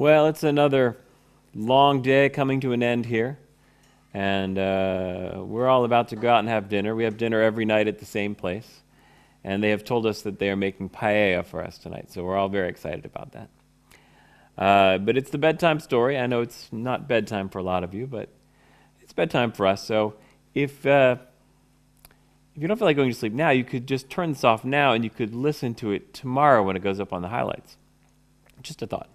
Well, it's another long day coming to an end here, and we're all about to go out and have dinner. We have dinner every night at the same place, and they have told us that they are making paella for us tonight, so we're all very excited about that. But it's the bedtime story. I know it's not bedtime for a lot of you, but it's bedtime for us. So if you don't feel like going to sleep now, you could just turn this off now, and you could listen to it tomorrow when it goes up on the highlights. Just a thought.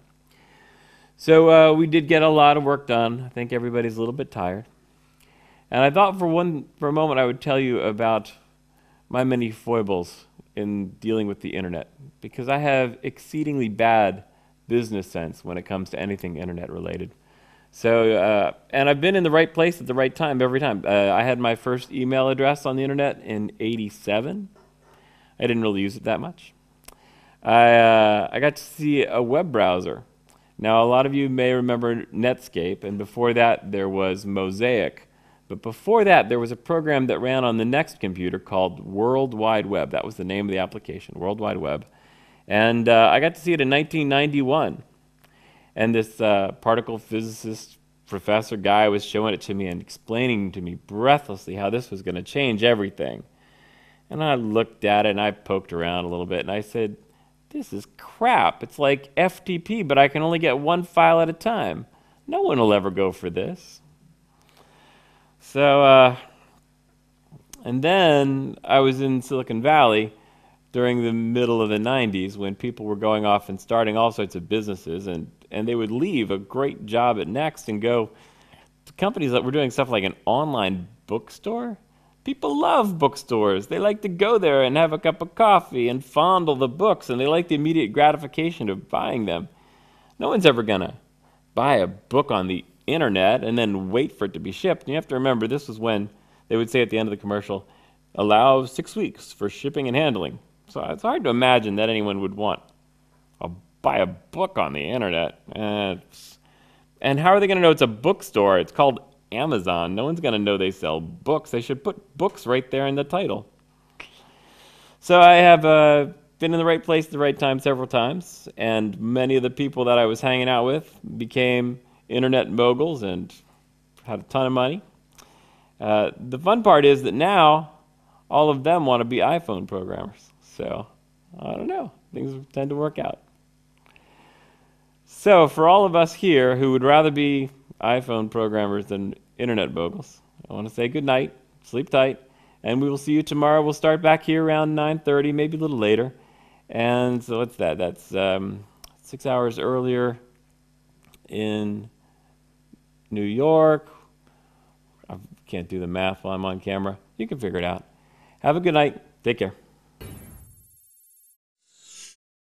So we did get a lot of work done. I think everybody's a little bit tired. And I thought for a moment I would tell you about my many foibles in dealing with the internet, because I have exceedingly bad business sense when it comes to anything internet related. So, and I've been in the right place at the right time every time. I had my first email address on the internet in '87. I didn't really use it that much. I got to see a web browser. Now, a lot of you may remember Netscape, and before that there was Mosaic. But before that, there was a program that ran on the next computer called World Wide Web. That was the name of the application, World Wide Web. And I got to see it in 1991. And this particle physicist professor guy was showing it to me and explaining to me breathlessly how this was going to change everything. And I looked at it and I poked around a little bit and I said, this is crap. It's like FTP, but I can only get one file at a time. No one will ever go for this. So, and then I was in Silicon Valley during the middle of the 90s when people were going off and starting all sorts of businesses, and they would leave a great job at Next and go to companies that were doing stuff like an online bookstore. People love bookstores. They like to go there and have a cup of coffee and fondle the books, and they like the immediate gratification of buying them. No one's ever going to buy a book on the internet and then wait for it to be shipped. And you have to remember, this was when they would say at the end of the commercial, allow 6 weeks for shipping and handling. So it's hard to imagine that anyone would want to buy a book on the internet. And how are they going to know it's a bookstore? It's called Amazon. No one's going to know they sell books. They should put books right there in the title. So I have been in the right place at the right time several times, and many of the people that I was hanging out with became internet moguls and had a ton of money. The fun part is that now all of them want to be iPhone programmers. So I don't know. Things tend to work out. So for all of us here who would rather be iPhone programmers than internet moguls, I want to say good night, sleep tight, and we will see you tomorrow. We'll start back here around 9:30, maybe a little later. And so what's that? That's 6 hours earlier in New York. I can't do the math while I'm on camera. You can figure it out. Have a good night. Take care.